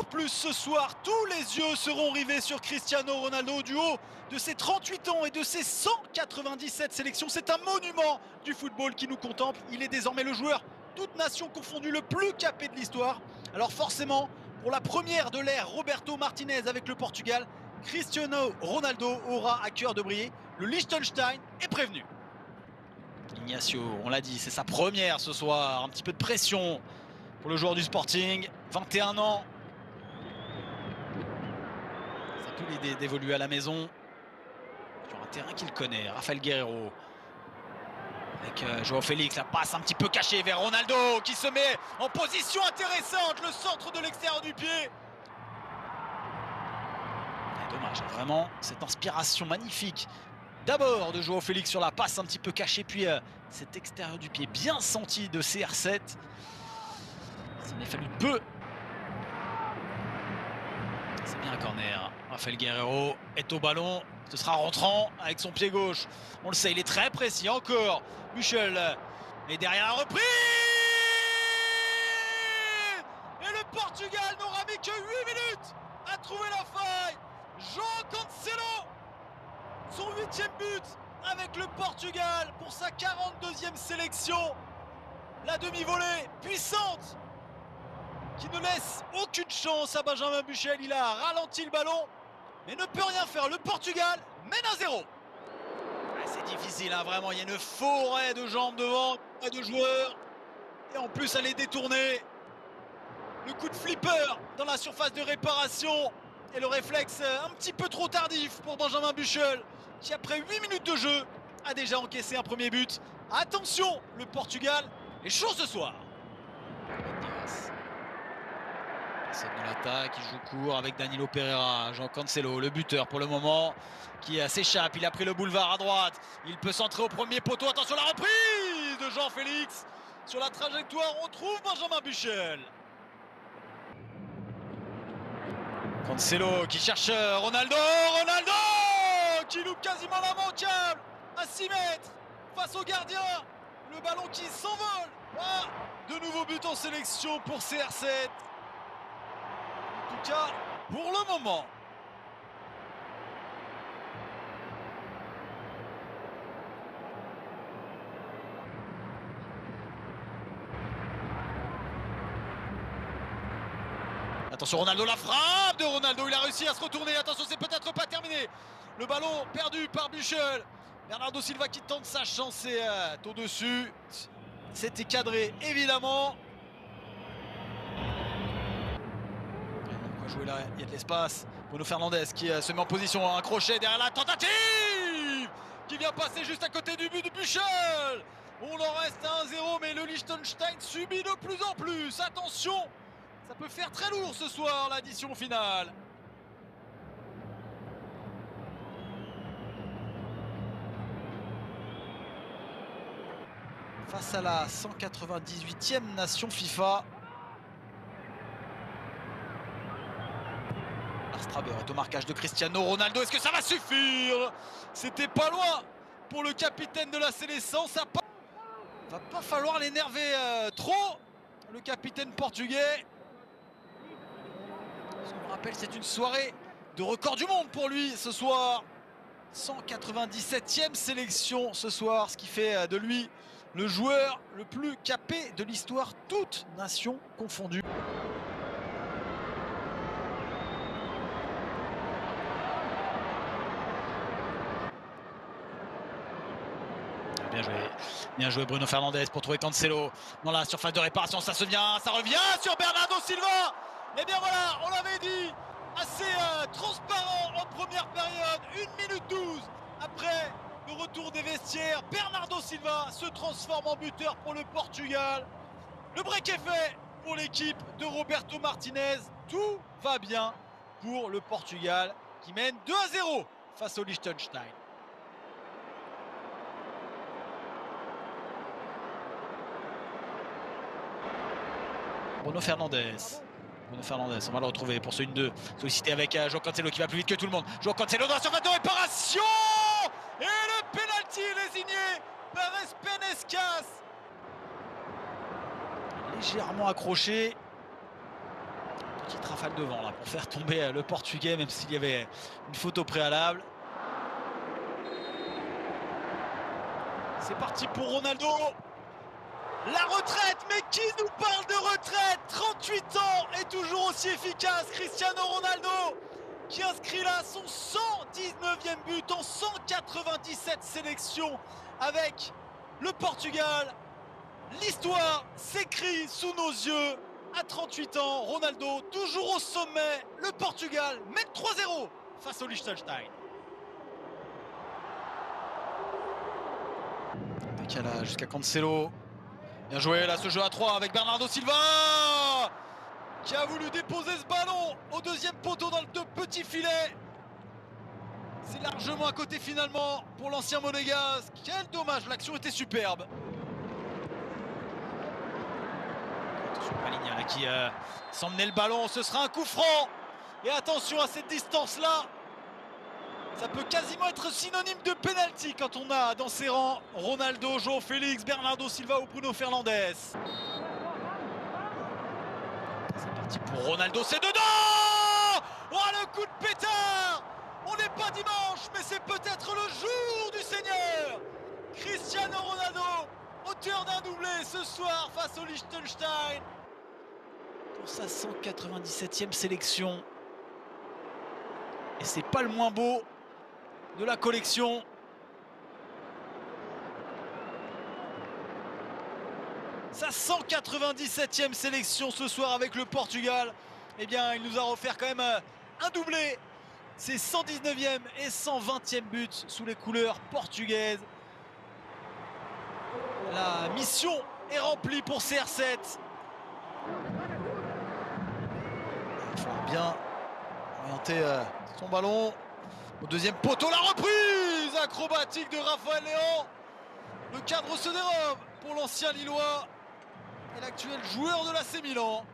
encore plus ce soir. Tous les yeux seront rivés sur Cristiano Ronaldo du haut de ses 38 ans et de ses 197 sélections. C'est un monument du football qui nous contemple. Il est désormais le joueur, toute nation confondue, le plus capé de l'histoire. Alors forcément, pour la première de l'ère Roberto Martinez avec le Portugal, Cristiano Ronaldo aura à cœur de briller. Le Liechtenstein est prévenu. Ignacio, on l'a dit, c'est sa première ce soir. Un petit peu de pression pour le joueur du Sporting, 21 ans. Ça peut l'aider d'évoluer à la maison sur un terrain qu'il connaît. Rafael Guerreiro avec Joao Félix, la passe un petit peu cachée vers Ronaldo qui se met en position intéressante, le centre de l'extérieur du pied. Et dommage, vraiment cette inspiration magnifique. D'abord de Joao Félix sur la passe un petit peu cachée, puis cet extérieur du pied bien senti de CR7. Ça n'a fallu peu. C'est bien un corner. Rafael Guerreiro est au ballon. Ce sera rentrant avec son pied gauche. On le sait, il est très précis encore. Michel est derrière la reprise. Et le Portugal n'aura mis que 8 minutes à trouver la faille. João Cancelo, son 8e but avec le Portugal pour sa 42e sélection. La demi-volée puissante qui ne laisse aucune chance à Benjamin Buchel. Il a ralenti le ballon, mais ne peut rien faire. Le Portugal mène à 0. C'est difficile, hein, vraiment. Il y a une forêt de jambes devant, de joueurs. Et en plus, elle est détournée. Le coup de flipper dans la surface de réparation. Et le réflexe un petit peu trop tardif pour Benjamin Buchel, qui après 8 minutes de jeu a déjà encaissé un premier but. Attention, le Portugal est chaud ce soir. Dans l'attaque, il joue court avec Danilo Pereira, João Cancelo, le buteur pour le moment, qui s'échappe, il a pris le boulevard à droite, il peut centrer au premier poteau, attention la reprise de João Félix, sur la trajectoire on trouve Benjamin Buchel. Cancelo qui cherche Ronaldo, qui loupe quasiment l'immanquable à 6 mètres face au gardien, le ballon qui s'envole. Ah, de nouveaux buts en sélection pour CR7. En tout cas, pour le moment. Attention Ronaldo, la frappe de Ronaldo, il a réussi à se retourner, attention c'est peut-être pas terminé. Le ballon perdu par Buchel. Bernardo Silva qui tente sa chance et au-dessus. C'était cadré évidemment. Jouer là, il y a de l'espace. Bruno Fernandes qui se met en position, un crochet derrière la tentative qui vient passer juste à côté du but de Buchel. On en reste à 1-0, mais le Liechtenstein subit de plus en plus. Attention, ça peut faire très lourd ce soir l'addition finale. Face à la 198e nation FIFA. Straber est au marquage de Cristiano Ronaldo. Est-ce que ça va suffire? C'était pas loin pour le capitaine de la sélection. Ça va pas falloir l'énerver trop, le capitaine portugais. Je me rappelle, c'est une soirée de record du monde pour lui ce soir. 197e sélection ce soir, ce qui fait de lui le joueur le plus capé de l'histoire, toutes nations confondues. Bien joué Bruno Fernandes pour trouver Cancelo dans la surface de réparation, ça revient sur Bernardo Silva. Et bien voilà, on l'avait dit, assez transparent en première période, 1 minute 12 après le retour des vestiaires. Bernardo Silva se transforme en buteur pour le Portugal. Le break est fait pour l'équipe de Roberto Martinez. Tout va bien pour le Portugal qui mène 2-0 face au Liechtenstein. Bruno Fernandes, on va le retrouver pour ce 1-2, sollicité avec João Cancelo qui va plus vite que tout le monde. João Cancelo dans la surface de réparation et le pénalty désigné par Espenescas. Légèrement accroché. Petite rafale devant là pour faire tomber le Portugais, même s'il y avait une faute au préalable. C'est parti pour Ronaldo. La retraite, mais qui nous parle de retraite? 38 ans et toujours aussi efficace. Cristiano Ronaldo qui inscrit là son 119e but en 197 sélections avec le Portugal. L'histoire s'écrit sous nos yeux. À 38 ans, Ronaldo toujours au sommet. Le Portugal mène 3-0 face au Liechtenstein. Décalage jusqu'à Cancelo. Bien joué là ce jeu à 3 avec Bernardo Silva qui a voulu déposer ce ballon au deuxième poteau dans le petit filet. C'est largement à côté finalement pour l'ancien monégasque. Quel dommage, l'action était superbe. Attention Paligna là qui s'emmenait le ballon, ce sera un coup franc. Et attention à cette distance là. Ça peut quasiment être synonyme de penalty quand on a dans ses rangs Ronaldo, João Félix, Bernardo Silva ou Bruno Fernandes. C'est parti pour Ronaldo, c'est dedans! Oh le coup de pétard! On n'est pas dimanche, mais c'est peut-être le jour du Seigneur! Cristiano Ronaldo, auteur d'un doublé ce soir face au Liechtenstein. Pour sa 197e sélection. Et c'est pas le moins beau de la collection. Sa 197e sélection ce soir avec le Portugal. Eh bien, il nous a offert quand même un doublé. Ses 119e et 120e buts sous les couleurs portugaises. La mission est remplie pour CR7. Il faut bien orienter son ballon. Au deuxième poteau, la reprise acrobatique de Raphaël Léon. Le cadre se dérobe pour l'ancien Lillois et l'actuel joueur de l'AC Milan.